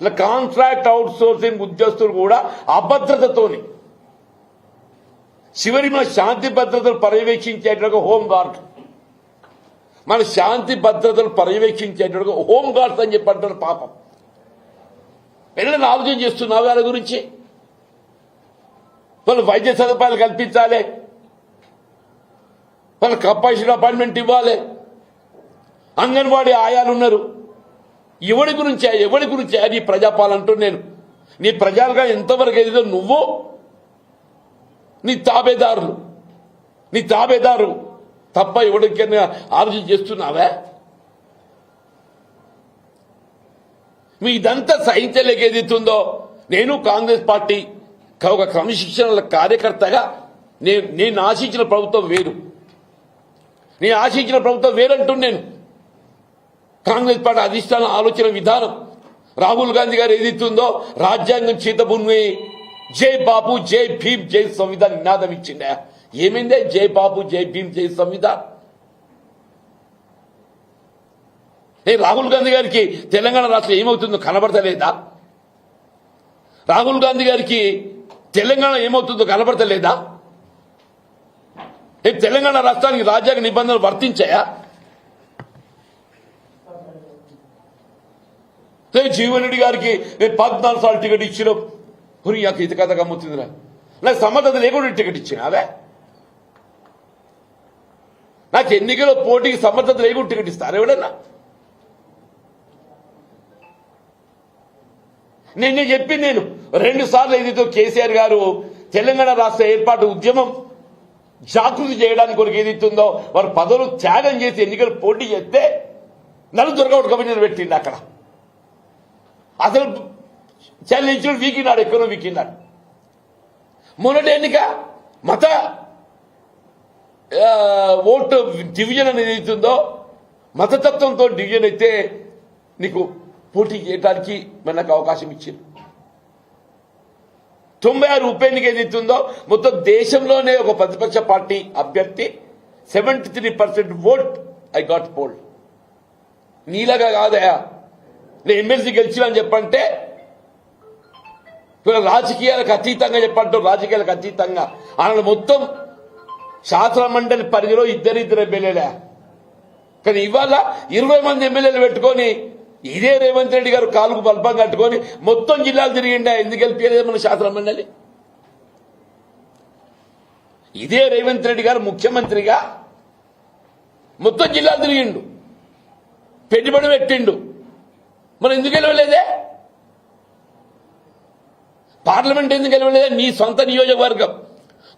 ఇలా కాంట్రాక్ట్ అవుట్ సోర్సింగ్ ఉద్యోగస్తులు కూడా అభద్రతతోని చివరి మన శాంతి భద్రతలు పర్యవేక్షించేటట్టుగా హోంగార్డ్, మన శాంతి భద్రతలు పర్యవేక్షించేటట్టుగా హోంగార్డ్స్ అని చెప్పంటారు. పాపం పిల్లలను ఆలోచన చేస్తున్నావు వాళ్ళ గురించి. వాళ్ళు వైద్య సదుపాయాలు కల్పించాలి, వాళ్ళ కంపల్సరీ అపాయింట్మెంట్ ఇవ్వాలి. అంగన్వాడీ ఆయాలు ఉన్నారు. ఎవడి గురించి నీ ప్రజాపాలన అంటూ నేను నీ ప్రజలుగా ఎంతవరకు ఏదో నువ్వు నీ తాబేదారు తప్ప ఎవరికైనా ఆలోచన చేస్తున్నావా? మీ ఇదంతా సహించలేక ఏదైతుందో నేను కాంగ్రెస్ పార్టీ ఒక క్రమశిక్షణ కార్యకర్తగా నేను ఆశించిన ప్రభుత్వం వేరు. నేను ఆశించిన ప్రభుత్వం వేరంటున్నాను నేను. కాంగ్రెస్ పార్టీ అధిష్టాన ఆలోచన విధానం రాహుల్ గాంధీ గారు ఏదైతుందో రాజ్యాంగం చేతబూని జై బాపు జై భీమ్ జై సంవిధాన్ నినాదం ఇచ్చిండే. ఏమైందే జై బాపు జై భీమ్ జై సంవిధాన్? రాహుల్ గాంధీ గారికి తెలంగాణ రాష్ట్రం ఏమవుతుందో కనబడతలేదా? రాహుల్ గాంధీ గారికి తెలంగాణ ఏమవుతుందో కనబడతలేదా? తెలంగాణ రాష్ట్రానికి రాజ్యాంగ నిబంధనలు వర్తించాయా? జీవన్ రెడ్డి గారికి నేను 14 సార్లు టికెట్ ఇచ్చిన నాకు ఇది కథ గమ్ముతుందిరా. నాకు సమర్థత లేకుండా టికెట్ ఇచ్చిన అదే నాకు ఎన్నికల్లో పోటీకి సమర్థత లేకుండా టికెట్ ఇస్తారు ఎవడన్నా? నేను చెప్పింది నేను 2 సార్లు ఏదైతే కేసీఆర్ గారు తెలంగాణ రాష్ట్ర ఏర్పాటు ఉద్యమం జాగృతి చేయడానికి కొరకు ఏదైతుందో వారు పదవులు త్యాగం చేసి ఎన్నికలు పోటీ చేస్తే నన్ను దుర్గౌట్ కమిటీని పెట్టిండు. అక్కడ అసలు చల్లించుడు వీకినాడు, ఎక్కడో వీకినాడు. మొన్నటి ఎన్నిక మత ఓటు డివిజన్ అనేది అవుతుందో మతతత్వంతో డివిజన్ అయితే నీకు పోటీ చేయడానికి మనకు అవకాశం ఇచ్చింది. 96 ఉప ఎన్నిక ఏదైతుందో మొత్తం దేశంలోనే ఒక ప్రతిపక్ష పార్టీ అభ్యర్థి 73% ఓట్ ఐ గాట్ పోల్డ్. నీలాగా కాదయా నేను ఎమ్మెల్సీ గెలిచిన అని చెప్పంటే రాజకీయాలకు అతీతంగా చెప్పంటూ రాజకీయాలకు అతీతంగా ఆయన మొత్తం శాసన మండలి పరిధిలో ఇద్దరిద్దరు ఎమ్మెల్యేలే. కానీ ఇవాళ 20 మంది ఎమ్మెల్యేలు పెట్టుకొని ఇదే రేవంత్ రెడ్డి గారు కాలుకు బల్పం కట్టుకొని మొత్తం జిల్లాలు తిరిగిండా. ఎందుకు గెలిపేది మన శాసన మండలి? ఇదే రేవంత్ రెడ్డి గారు ముఖ్యమంత్రిగా మొత్తం జిల్లాలు తిరిగిండు, పెట్టుబడి పెట్టిండు. మనం ఎందుకు గెలవలేదే? పార్లమెంట్ ఎందుకు గెలవలేదే? నీ సొంత నియోజకవర్గం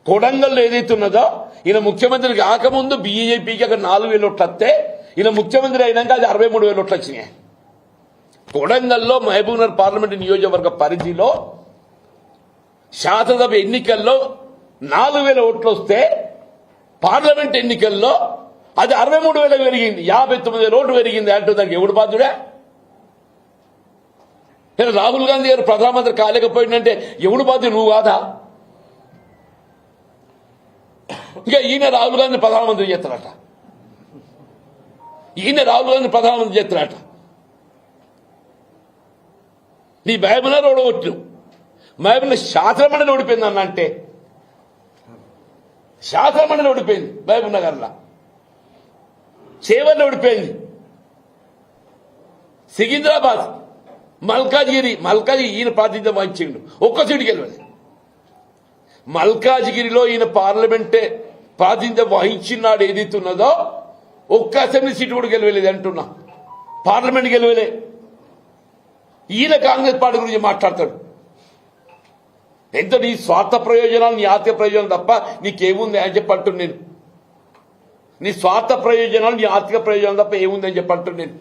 కొడంగల్లో ఏదైతున్నదో ఈయన ముఖ్యమంత్రి కాకముందు బీజేపీకి అక్కడ 4,000 ఓట్లు వస్తే ఈయన ముఖ్యమంత్రి అయినాక అది 63,000 ఓట్లు వచ్చినాయి. కొడంగల్లో మహబూబ్నగర్ పార్లమెంటు నియోజకవర్గ పరిధిలో శాసనసభ ఎన్నికల్లో 4,000 ఓట్లు వస్తే పార్లమెంట్ ఎన్నికల్లో అది 63,000 పెరిగింది, 59,000 ఓట్లు పెరిగింది అంటూ దానికి ఎవడు బాధ్యుడే? రాహుల్ గాంధీ గారు ప్రధానమంత్రి కాలేకపోయిందంటే ఎవడు బాధ్యుడు? నువ్వు కాదా? ఇంకా ఈయన రాహుల్ గాంధీ ప్రధానమంత్రి చేస్తారట, ఈయన రాహుల్ గాంధీ ప్రధానమంత్రి చేస్తారట. నీ మహబూబ్నగర్ ఓడగొట్టు, మహబూబ్నగర్ శాసనమండలి ఓడిపోయింది అన్న అంటే శాసనమండలి ఓడిపోయింది మహబూబ్నగర్లో, చేవల్లో ఓడిపోయింది, సికింద్రాబాద్, మల్కాజ్గిరి ఈయన ప్రాతినిధ్యం వహించిండు, ఒక్క సీటు గెలవలేదు. మల్కాజ్గిరిలో ఈయన పార్లమెంటే ప్రాతినిధ్యం వహించినాడు ఏదైతున్నదో ఒక్క అసెంబ్లీ సీటు కూడా గెలవలేదు అంటున్నా, పార్లమెంట్ గెలవలే. ఈయన కాంగ్రెస్ పార్టీ గురించి మాట్లాడతాడు. ఎంతో నీ స్వార్థ ప్రయోజనాలు, నీ ఆర్థిక ప్రయోజనాలు తప్ప నీకేముంది అని చెప్పి అంటున్నాను నేను. నీ స్వార్థ ప్రయోజనాలు, నీ ఆర్థిక ప్రయోజనాలు తప్ప ఏముంది అని చెప్పి అంటున్నాను నేను.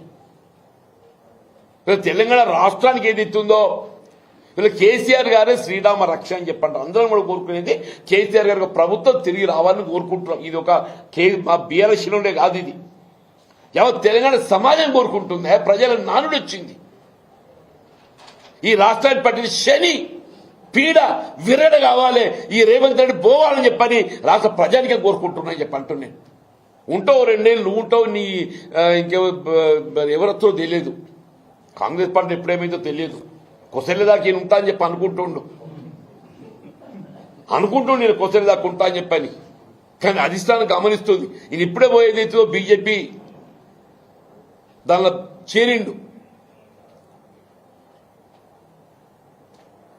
తెలంగాణ రాష్ట్రానికి ఏది ఇస్తుందో వీళ్ళు కేసీఆర్ గారే శ్రీరామ రక్ష అని చెప్పండి. అందరం కూడా కోరుకునేది కేసీఆర్ గారికి ప్రభుత్వం తిరిగి రావాలని కోరుకుంటున్నాం. ఇది ఒక మా బీఆర్ఎస్ ఉండే కాదు, ఇది యావత్ తెలంగాణ సమాజం కోరుకుంటుంది. ప్రజల నానుడు వచ్చింది. ఈ రాష్ట్రాన్ని పట్టిన శని పీడ విరడ కావాలి, ఈ రేవంత్ రెడ్డి పోవాలని చెప్పని రాష్ట్ర ప్రజానికే కోరుకుంటున్నాను చెప్పి అంటున్నాను. ఉంటావు 2 ఏళ్ళు నువ్వు ఉంటావు, నీ ఎవరొచ్చో తెలియదు. కాంగ్రెస్ పార్టీ ఎప్పుడేమైందో తెలియదు. కొసెల్లేదాకా ఈయన ఉంటా అని చెప్పి అనుకుంటుండు నేను కొసెల్లేదాకా ఉంటా అని చెప్పని. కానీ అధిష్టానం గమనిస్తుంది. ఈయన ఇప్పుడే పోయేదైతుందో బీజేపీ దానిలో చేరిండు.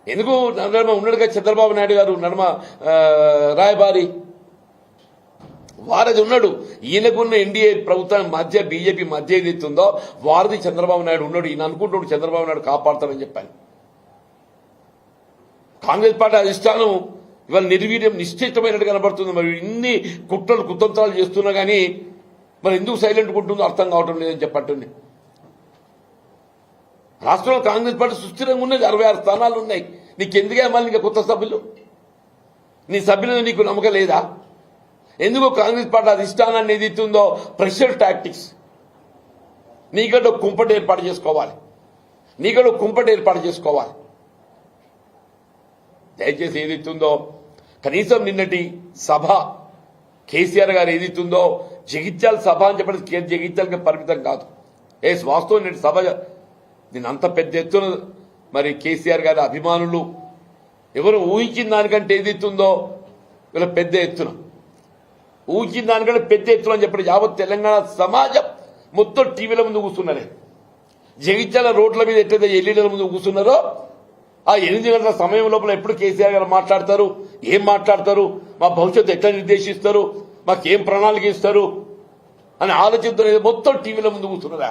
ఎందుకు నడమ ఉన్నాడుగా చంద్రబాబు నాయుడు గారు, నడమ రాయబారి వారది ఉన్నాడు. ఈయనకున్న ఎన్డీఏ ప్రభుత్వం మధ్య బీజేపీ మధ్య ఏదైతుందో వారది చంద్రబాబు నాయుడు ఉన్నాడు. ఈయన అనుకుంటున్నాడు చంద్రబాబు నాయుడు కాపాడతారని చెప్పాను. కాంగ్రెస్ పార్టీ అధిష్టానం ఇవాళ నిర్వీర్యం నిశ్చితమైనట్టు కనబడుతుంది. మరి ఇన్ని కుట్రలు కుతంత్రాలు చేస్తున్నా కానీ మరి ఎందుకు సైలెంట్ ఉంటుందో అర్థం కావటం లేదని చెప్పండి. రాష్ట్రంలో కాంగ్రెస్ పార్టీ సుస్థిరంగా ఉన్నది, 66 స్థానాలు ఉన్నాయి. నీకెందుకే మళ్ళీ ఇంకా కొత్త సభ్యులు? నీ సభ్యులు నీకు నమ్మకం లేదా? ఎందుకో కాంగ్రెస్ పార్టీ అధిష్టానాన్ని ఏదైతుందో ప్రెషర్ టాక్టిక్స్, నీకంటే కుంపటి ఏర్పాటు చేసుకోవాలి, నీకంటే కుంపటి ఏర్పాటు చేసుకోవాలి. దయచేసి ఏదైతుందో కనీసం నిన్నటి సభ కేసీఆర్ గారు ఏదైతుందో జగిత్యాల సభ అని చెప్పడం జగిత్యాలకి పరిమితం కాదు. వాస్తవం నిన్నటి సభ నేను అంత పెద్ద ఎత్తున మరి కేసీఆర్ గారి అభిమానులు ఎవరు ఊహించిన దానికంటే ఏదైతుందో వీళ్ళ పెద్ద ఎత్తున ఊహించిన దానికంటే పెద్ద ఎత్తున అని చెప్పడం యావత్ తెలంగాణ సమాజం మొత్తం టీవీల ముందు కూర్చున్నారే. జగిత్యాల రోడ్ల మీద ఎట్లయితే ఎల్ఈడీల ముందు కూర్చున్నారో ఆ 8 గంటల సమయం లోపల ఎప్పుడు కేసీఆర్ గారు మాట్లాడతారు, ఏం మాట్లాడతారు, మా భవిష్యత్తు ఎట్లా నిర్దేశిస్తారు, మాకేం ప్రణాళిక ఇస్తారు అని ఆలోచిస్తున్న మొత్తం టీవీల ముందు కూర్చున్నారా.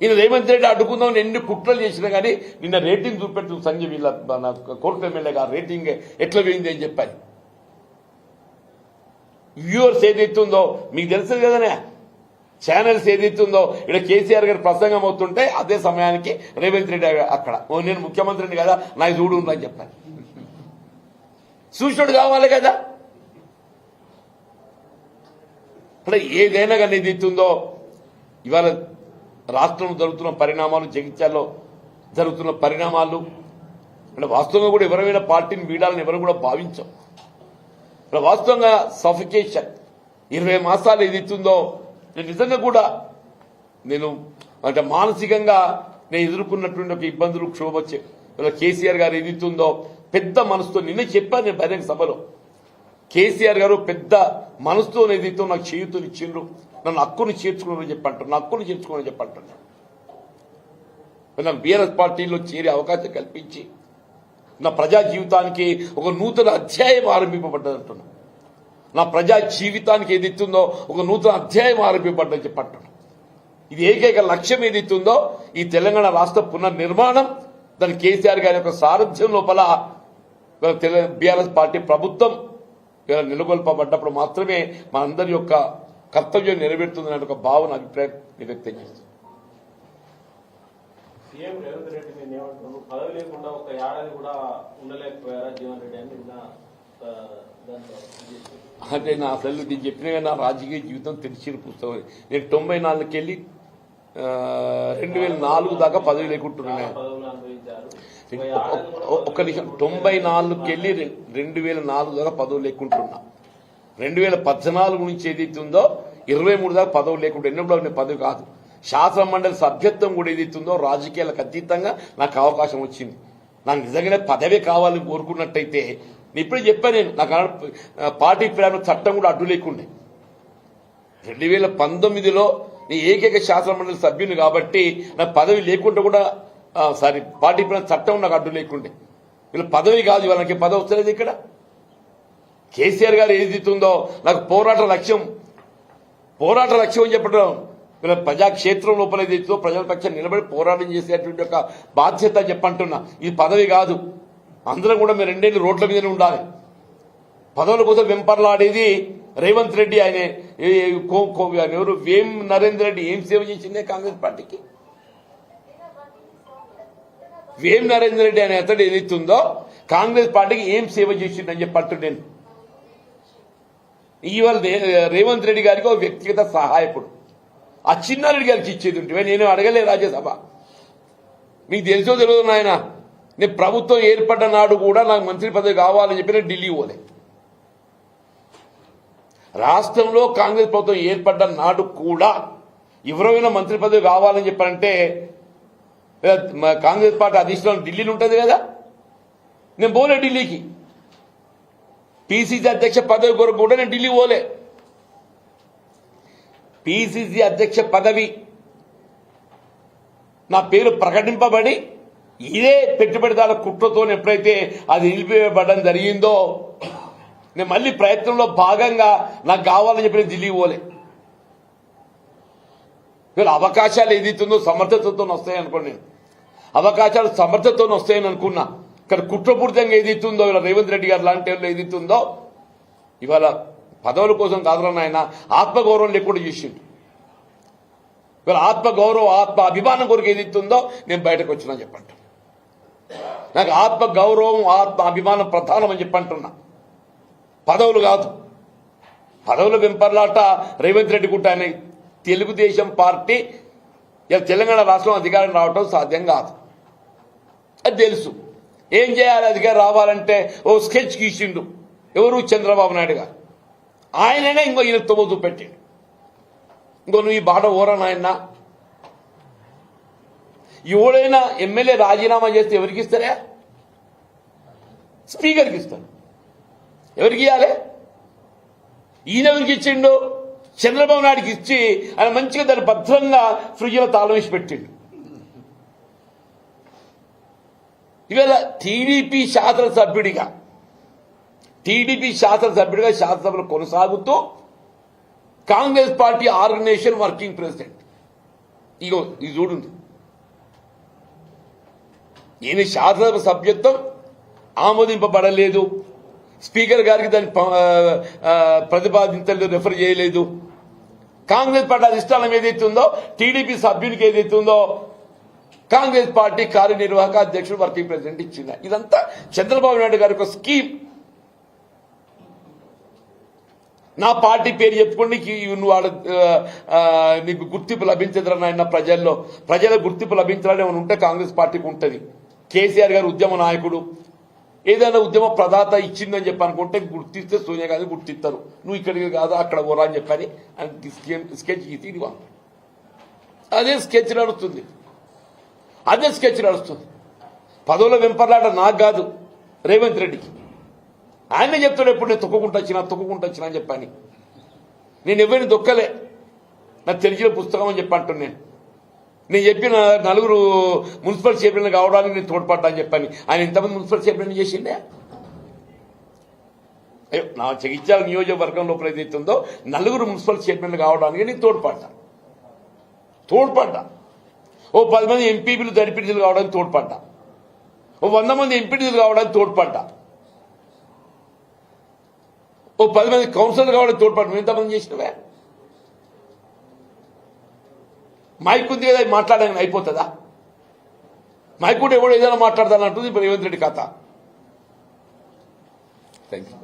ఈయన రేవంత్ రెడ్డి అడ్డుకుందాం ఎన్ని కుట్రలు చేసినా కానీ నిన్న రేటింగ్ చూపెట్టు సంజయ్ వీళ్ళ కోర్టు ఎమ్మెల్యే గారు రేటింగ్ ఎట్లా పోయింది అని చెప్పాలి. వ్యూవర్స్ ఏదైతుందో మీకు తెలుసు కదనే, ఛానల్స్ ఏదైతుందో ఇక్కడ కేసీఆర్ గారి ప్రసంగం అవుతుంటే అదే సమయానికి రేవంత్ రెడ్డి అక్కడ నేను ముఖ్యమంత్రిని కదా నాకు చూడు అని చెప్పాను. చూసినోడు కావాలి కదా. అంటే ఏదైనా కానీ ఏదైతుందో ఇవాళ రాష్ట్రంలో జరుగుతున్న పరిణామాలు, జగిత్యాల్లో జరుగుతున్న పరిణామాలు అంటే వాస్తవంగా కూడా ఎవరైనా పార్టీని వీడాలని ఎవరు కూడా భావించాం. వాస్తవంగా సఫికేషన్ 20 మాసాలు ఏదైతుందో నేను నిజంగా కూడా నేను అంటే మానసికంగా నేను ఎదుర్కొన్నటువంటి ఒక ఇబ్బందులు క్షోభ కేసీఆర్ గారు ఏదైతుందో పెద్ద మనసుతో నిన్న చెప్పాను నేను బహిరంగ సభలో. కేసీఆర్ గారు పెద్ద మనసుతో ఏదైతే నాకు చేయుతూ ఇచ్చిండ్రు, నన్ను హక్కును చేర్చుకున్నారని చెప్పంటారు, నా హక్కును చేర్చుకోమని చెప్పంటున్నాను. నాకు బీఆర్ఎస్ పార్టీలో చేరే అవకాశం కల్పించి నా ప్రజా జీవితానికి ఒక నూతన అధ్యాయం ఆరంభింపబడ్డదంటున్నా. నా ప్రజా జీవితానికి ఏదైతుందో ఒక నూతన అధ్యాయం ఆరంభింపబడ్డని చెప్పంటున్నా. ఇది ఏకైక లక్ష్యం ఏదైతుందో ఈ తెలంగాణ రాష్ట్ర పునర్నిర్మాణం, దాని కేసీఆర్ గారి యొక్క సారథ్యం లోపల బీఆర్ఎస్ పార్టీ ప్రభుత్వం నెలకొల్పబడ్డప్పుడు మాత్రమే మనందరి యొక్క కర్తవ్యం నెరవేరుతుందనే ఒక భావన అభిప్రాయం వ్యక్తం చేస్తుంది. సీఎం రేవంత్ రెడ్డి పదవి లేకుండా ఒక ఏడాది కూడా ఉండలేకపోయారా జీవన్ రెడ్డి అని అంటే నా అసలు నేను చెప్పిన నా రాజకీయ జీవితం తెలిసిన పుస్తకం. నేను 94కి వెళ్ళి 2004 దాకా పదవి లేకుంటున్నాను. ఒక్క నిమిషం, 94కి వెళ్ళి 2004 దాకా పదవి లేకుంటున్నా. 2014 నుంచి ఏదైతే ఉందో 23 దాకా పదవి లేకుండా ఎన్నప్పుడు పదవి కాదు, శాసన మండలి సభ్యత్వం కూడా ఏదైతుందో రాజకీయాలకు అతీతంగా నాకు అవకాశం వచ్చింది. నాకు నిజంగానే పదవి కావాలని కోరుకున్నట్టయితే నేను ఇప్పుడే చెప్పాను, నేను నాకు పార్టీ ప్రయాణ చట్టం కూడా అడ్డు లేకుండే. 2019లో నేను ఏకైక శాసన మండలి సభ్యుని కాబట్టి నాకు పదవి లేకుండా కూడా పార్టీ ప్రయాణ చట్టం నాకు అడ్డు లేకుండే. వీళ్ళ పదవి కాదు, వాళ్ళకి పదవి వస్తలేదు. ఇక్కడ కేసీఆర్ గారు ఏదైతుందో నాకు పోరాట లక్ష్యం అని చెప్పడం, వీళ్ళ ప్రజాక్షేత్రం లోపల ఏదైతుందో ప్రజల పక్షాన్ని నిలబడి పోరాటం చేసేటువంటి ఒక బాధ్యత అని చెప్పంటున్నా. ఇది పదవి కాదు. అందరం కూడా మీరు 2 ఏళ్ళు రోడ్ల మీదనే ఉండాలి. పదవుల కోసం వెంపర్లాడేది రేవంత్ రెడ్డి. ఆయన ఎవరు వేం నరేందర్ రెడ్డి ఏం సేవ చేసిందే కాంగ్రెస్ పార్టీకి? వేం నరేందర్ రెడ్డి అనే అతడు ఏదైతుందో కాంగ్రెస్ పార్టీకి ఏం సేవ చేసిందని చెప్పంటు నేను. ఇవాళ రేవంత్ రెడ్డి గారికి ఒక వ్యక్తిగత సహాయకుడు ఆ చిన్నారెడ్డి గారికి ఇచ్చేది ఉంటే నేను అడగలే రాజ్యసభ. మీకు తెలుసో తెలియదు నాయన, నేను ప్రభుత్వం ఏర్పడ్డ నాడు కూడా నాకు మంత్రి పదవి కావాలని చెప్పి నేను ఢిల్లీ పోలే. రాష్ట్రంలో కాంగ్రెస్ ప్రభుత్వం ఏర్పడ్డ నాడు కూడా ఎవరైనా మంత్రి పదవి కావాలని చెప్పారంటే కాంగ్రెస్ పార్టీ అధిష్టానం ఢిల్లీలో ఉంటుంది కదా, నేను పోలే ఢిల్లీకి. పిసిసి అధ్యక్ష పదవి కొరకు కూడా నేను ఢిల్లీ పోలే. పిసిసి అధ్యక్ష పదవి నా పేరు ప్రకటింపబడి ఇదే పెట్టుబడిదారుల కుట్రతో ఎప్పుడైతే అది నిలిపివేయబడడం జరిగిందో నేను మళ్ళీ ప్రయత్నంలో భాగంగా నాకు కావాలని చెప్పి నేను ఢిల్లీ పోలే. వీళ్ళ అవకాశాలు ఏదైతుందో సమర్థతతో వస్తాయనుకోండి, నేను అవకాశాలు సమర్థతతో వస్తాయని అనుకున్నా. ఇక్కడ కుట్రపూరితంగా ఏదైతుందో ఇలా రేవంత్ రెడ్డి గారు లాంటి వాళ్ళు ఏదైతుందో ఇవాళ పదవుల కోసం కాదులని ఆయన ఆత్మగౌరవం లేకుండా చేసిండు. ఇవాళ ఆత్మగౌరవం ఆత్మ అభిమానం కొరకు ఏదైతుందో నేను బయటకు వచ్చినా చెప్పంట. నాకు ఆత్మ గౌరవం ఆత్మ అభిమానం ప్రధానం అని చెప్పంటున్నా. పదవులు కాదు. పదవుల వెంపర్లాట రేవంత్ రెడ్డి గుట్టానే తెలుగుదేశం పార్టీ తెలంగాణ రాష్ట్రం అధికారం రావటం సాధ్యం కాదు. అది తెలుసు. ఏం చేయాలి అధికారం రావాలంటే ఓ స్కెచ్ గీసిండు. ఎవరు? చంద్రబాబు నాయుడు గారు. ఆయననే ఇంకో ఈయన తొమ్మ చూపెట్టిండు. ఇంకో నువ్వు ఈ బాట ఓరా నాయన. ఎవడైనా ఎమ్మెల్యే రాజీనామా చేస్తే ఎవరికి ఇస్తారా? స్పీకర్కి ఇస్తారు. ఎవరికి ఇవ్వాలి? ఈయన ఎవరికి ఇచ్చిండు? చంద్రబాబు నాయుడికి ఇచ్చి ఆయన మంచిగా దాన్ని భద్రంగా ఫ్రిడ్జ్లో తాళం వేసి పెట్టిండు. ఇవాళ టీడీపీ శాసనసభ్యుడిగా శాసనసభలో కొనసాగుతూ Congress party organisation working president. ఇగో ఇది చూడండి. ఈయన శాసనసభ సభ్యత్వం ఆమోదింపబడలేదు. స్పీకర్ గారికి దాన్ని ప్రతిపాదించలేదు, రెఫర్ చేయలేదు. కాంగ్రెస్ పార్టీ అధిష్టానం ఏదైతే ఉందో, టీడీపీ సభ్యునికి ఏదైతే ఉందో కాంగ్రెస్ పార్టీ కార్యనిర్వాహక అధ్యక్షుడు వర్కింగ్ ప్రెసిడెంట్ ఇచ్చింది. ఇదంతా చంద్రబాబు నాయుడు గారి ఒక స్కీమ్. నా పార్టీ పేరు చెప్పుకోండి, నువ్వు నీకు గుర్తింపు లభించదురా నాయన. ప్రజల గుర్తింపు లభించాలని ఏమైనా ఉంటే కాంగ్రెస్ పార్టీకి ఉంటుంది. కేసీఆర్ గారు ఉద్యమ నాయకుడు, ఏదైనా ఉద్యమ ప్రదాత ఇచ్చిందని చెప్పి అనుకుంటే గుర్తిస్తే సోనియా గాంధీ గుర్తిస్తారు. నువ్వు ఇక్కడికి కాదు అక్కడ పోరా అని చెప్పని స్కెచ్ గీసి ఇది అదే స్కెచ్ నడుస్తుంది. పదవుల వెంపర్లాట నాకు కాదు, రేవంత్ రెడ్డికి. ఆయనే చెప్తాడు ఎప్పుడు నేను తొక్కుకుంటూ వచ్చినా అని చెప్పని. నేను ఎవరిని దొక్కలే, నాకు తెలిసిన పుస్తకం అని చెప్పి అంటున్నాను. నేను చెప్పిన 4 మున్సిపల్ చైర్మన్లు కావడానికి నేను తోడ్పడ్డా అని చెప్పని. ఆయన ఎంతమంది మున్సిపల్ చైర్మన్ చేసిండే? అయ్యో, నా జగిత్యాల నియోజకవర్గం లోపల ఏదైతే ఉందో 4 మున్సిపల్ చైర్మన్లు కావడానికి నేను తోడ్పడ్డా. ఓ 10 మంది ఎంపీలు దరిపిడిలు కావడానికి తోడ్పడ్డా. ఓ 100 మంది ఎంపీలు కావడానికి తోడ్పడ్డా. ఓ 10 మంది కౌన్సిలర్ కావడానికి తోడ్పడ్డా. నువ్వు ఎంతమంది చేసినవే? మైక్ ఉంది కదా, మాట్లాడడానికి అయిపోతుందా? మైక్ కూడా ఎవడో ఏదైనా మాట్లాడతానంటుంది ఇప్పుడు రేవంత్ రెడ్డి కథ. Thank you.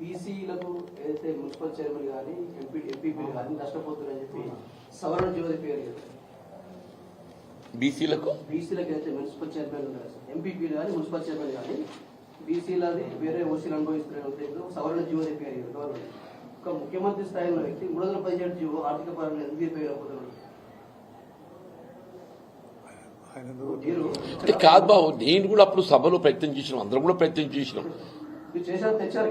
బీసీలకు ఏదైతే మున్సిపల్ చైర్మన్ కానీ ఎంపీపీలు కానీ నష్టపోతున్నారని చెప్పి సవరణ జ్యోతి పేరు బీసీలకు ఏదైతే మున్సిపల్ చైర్మన్ ఉన్నారు, ఎంపీపీలు కానీ మున్సిపల్ చైర్మన్ కానీ బీసీలది వేరే ఓసీలు అనుభవిస్తున్న సవరణ జ్యోతి పేరు గవర్నమెంట్. ఒక ముఖ్యమంత్రి స్థాయిలో వ్యక్తి 317 జీవో ఆర్థిక పరంగా ఎందుకు తీరిపోయినపోతున్నాడు? కాదు బాబు, నేను కూడా అప్పుడు సభలో ప్రయత్నం చేసినాం, అందరం కూడా ప్రయత్నం చేసినాం. మీరు చేశారు, తెచ్చారు.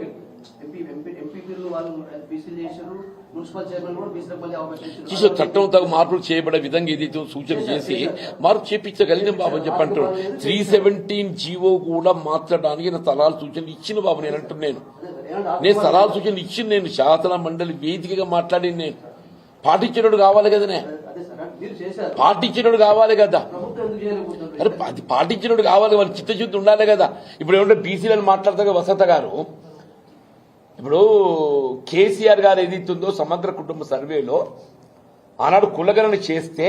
ఎంపీపీలు వాళ్ళు బీసీలు చేశారు, మున్సిపల్ చైర్మన్ కూడా బీసీలకు మళ్ళీ అవకాశం ఇచ్చారు. చట్టం తగ్గ మార్పులు చేయబడే విధంగా ఏదైతే సూచన చేసి మార్పు చేపించగలిగిన బాబు అని చెప్పంటారు. 317 జీవో కూడా మార్చడానికి నా సలహాలు సూచనలు ఇచ్చిన బాబు నేను అంటున్నాను. నేను సలహాలు సూచనలు ఇచ్చిన, నేను శాసన మండలి వేదికగా మాట్లాడి నేను పాటించినోడు కావాలి కదనే, పాటించినోడు కావాలి కదా. అరే అది పాటించినోడు కావాలి, వాళ్ళ చిత్తశుద్ధి ఉండాలి కదా. ఇప్పుడు ఏమంటే బీసీలను మాట్లాడతా వసంత గారు, ఇప్పుడు కేసీఆర్ గారు ఏదైతుందో సమగ్ర కుటుంబ సర్వేలో ఆనాడు కులగణన చేస్తే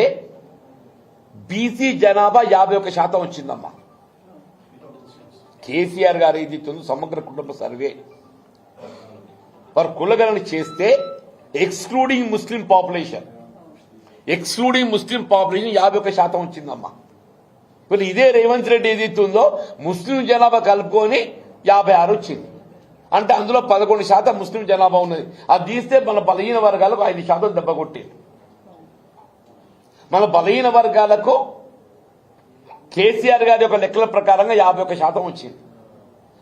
బీసీ జనాభా 51% వచ్చిందమ్మా. కేసీఆర్ గారు ఏదైతుందో సమగ్ర కుటుంబ సర్వే వారు కులగణన చేస్తే ఎక్స్క్లూడింగ్ ముస్లిం పాపులేషన్ 51% వచ్చిందమ్మా. ఇప్పుడు ఇదే రేవంత్ రెడ్డి ఏదైతుందో ముస్లిం జనాభా కలుపుకొని 56 వచ్చింది. అంటే అందులో 11% ముస్లిం జనాభా ఉన్నది. అది తీస్తే మన బలహీన వర్గాలకు 5% దెబ్బ కొట్టింది. మన బలహీన వర్గాలకు కేసీఆర్ గారి యొక్క లెక్కల ప్రకారంగా 51% వచ్చింది.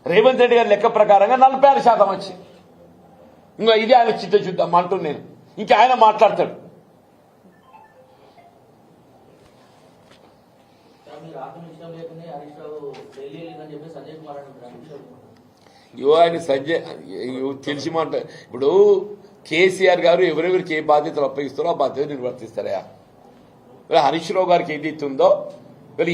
రేవంత్ రెడ్డి గారి లెక్క ప్రకారంగా 46% వచ్చింది. ఇంకా ఇది ఆయన చిత్తశుద్ధం అంటున్నాను నేను. ఇంకా ఆయన మాట్లాడతాడు. ఆయన సంజయ్ తెలిసి మాట. ఇప్పుడు కేసీఆర్ గారు ఎవరెవరికి ఏ బాధ్యతలు అప్పగిస్తారో ఆ బాధ్యత నిర్వర్తిస్తారా? హరీష్ రావు గారికి ఏదైతుందో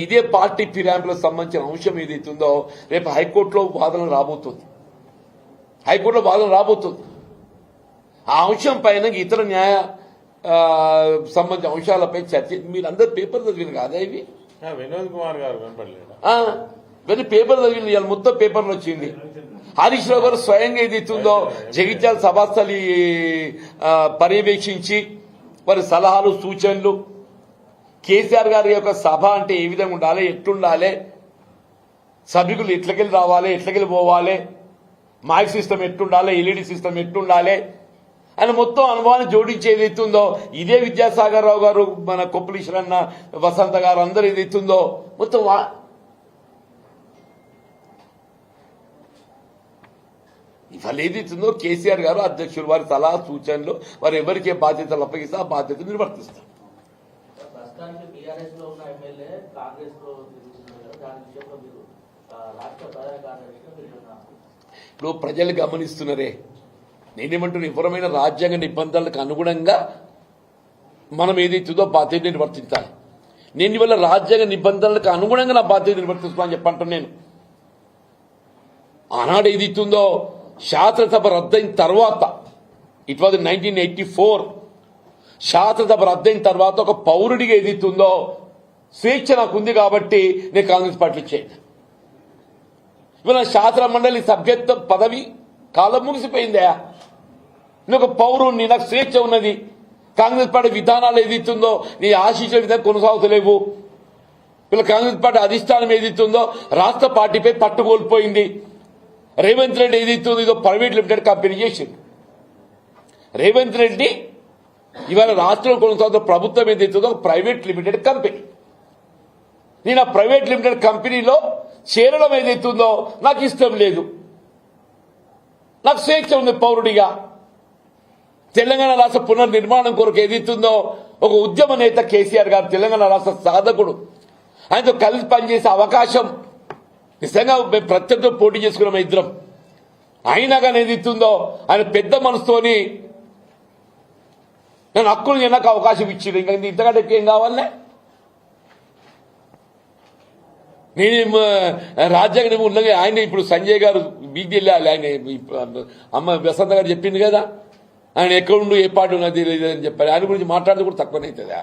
ఇదే పార్టీ ఫిరాయింపులకు సంబంధించిన అంశం ఏదైతుందో రేపు హైకోర్టులో వాదన రాబోతుంది. ఆ అంశం పైన ఇతర న్యాయ సంబంధించిన అంశాలపై చర్చ. మీరందరూ పేపర్ చదివిన కాదా ఇవి? వినోద్ కుమార్ గారు కనపడలేదా? ఇవన్నీ పేపర్ చదివింది, ఇవాళ మొత్తం పేపర్లు వచ్చింది. హరీష్ రావు గారు స్వయంగా ఏది ఇస్తుందో జగిత్యాల సభాస్థలి పర్యవేక్షించి వారి సలహాలు సూచనలు, కేసీఆర్ గారి యొక్క సభ అంటే ఏ విధంగా ఉండాలి, ఎట్లుండాలి, సభ్యులు ఎట్లకెళ్ళి రావాలి, ఎట్లకెళ్ళి పోవాలి, మైక్ సిస్టమ్ ఎట్లుండాలి, ఎల్ఈడి సిస్టమ్ ఎట్లుండాలి అని మొత్తం అనుభవాన్ని జోడించి ఏదైతుందో ఇదే విద్యాసాగర్ రావు గారు, మన కొప్పులీశ్వర అన్న, వసంత గారు అందరూ ఏదైతుందో మొత్తం ఇవాళ ఏదైతుందో కేసీఆర్ గారు అధ్యక్షులు వారి సలహా సూచనలు వారు ఎవరికి బాధ్యతలు అప్పగిస్తే ఆ బాధ్యతలు నిర్వర్తిస్తారు. ప్రస్తుతానికి టీఆర్ఎస్ లో ఉన్న ఎమ్మెల్యే కాంగ్రెస్ లో తిరుగుతున్నారు కదా, దాని విషయంలో మీరు రాష్ట్ర ప్రధాన కార్యదర్శిగా మీరు ఇప్పుడు ప్రజలు గమనిస్తున్నారే. నేనేమంటున్నా, ఎవరమైన రాజ్యాంగ నిబంధనలకు అనుగుణంగా మనం ఏదైతుందో బాధ్యత నిర్వర్తించాలి. నేను ఇవాళ రాజ్యాంగ నిబంధనలకు అనుగుణంగా నా బాధ్యత నిర్వర్తిస్తానని చెప్పంటాను. నేను ఆనాడు ఏదైతుందో శాసనసభ రద్దయిన తర్వాత, ఇట్ వాజ్ 1984, శాసనసభ రద్దయిన తర్వాత ఒక పౌరుడిగా ఏదైతుందో స్వేచ్ఛ నాకు ఉంది కాబట్టి నేను కాంగ్రెస్ పార్టీ ఇచ్చేది. ఇవాళ శాసన మండలి సభ్యత్వ పదవి కాలం ముగిసిపోయిందా? నేను ఒక పౌరుణ్ణి, నాకు స్వేచ్ఛ ఉన్నది. కాంగ్రెస్ పార్టీ విధానాలు ఏదైతుందో నీ ఆశించిన విధంగా కొనసాగుతలేవు. వీళ్ళ కాంగ్రెస్ పార్టీ అధిష్టానం ఏదైతుందో రాష్ట్ర పార్టీపై పట్టు కోల్పోయింది. రేవంత్ రెడ్డి ఏదైతుందో ఇదో ప్రైవేట్ లిమిటెడ్ కంపెనీ చేసింది. రేవంత్ రెడ్డి ఇవాళ రాష్ట్రంలో కొనసాగుతున్న ప్రభుత్వం ఏదైతుందో ఒక ప్రైవేట్ లిమిటెడ్ కంపెనీ. నేను ఆ ప్రైవేట్ లిమిటెడ్ కంపెనీలో చేరడం ఏదైతుందో నాకు ఇష్టం లేదు. నాకు స్వేచ్ఛ ఉంది పౌరుడిగా. తెలంగాణ రాష్ట్ర పునర్నిర్మాణం కొరకు ఏదైతుందో ఒక ఉద్యమ నేత కేసీఆర్ గారు, తెలంగాణ రాష్ట్ర సాధకుడు, ఆయనతో కలిసి పనిచేసే అవకాశం నిజంగా మేము ప్రత్యర్థులు పోటీ చేసుకున్నాం ఇద్దరం. అయినా కానీ ఏదైతుందో ఆయన పెద్ద మనసుతోని నేను హక్కులు నాకు అవకాశం ఇచ్చింది. ఇంకా ఇంతకంటే ఏం కావాలనే? నేను రాజ్యాంగం ఉన్నది. ఆయన ఇప్పుడు సంజయ్ గారు బీజీ వెళ్ళాలి. ఆయన అమ్మ వసంత గారు చెప్పింది కదా, ఆయన ఎక్కడుండు ఏ పార్టీ ఉన్నది తెలియదు అని చెప్పారు. ఆయన గురించి మాట్లాడితే కూడా తక్కువనైతుందా?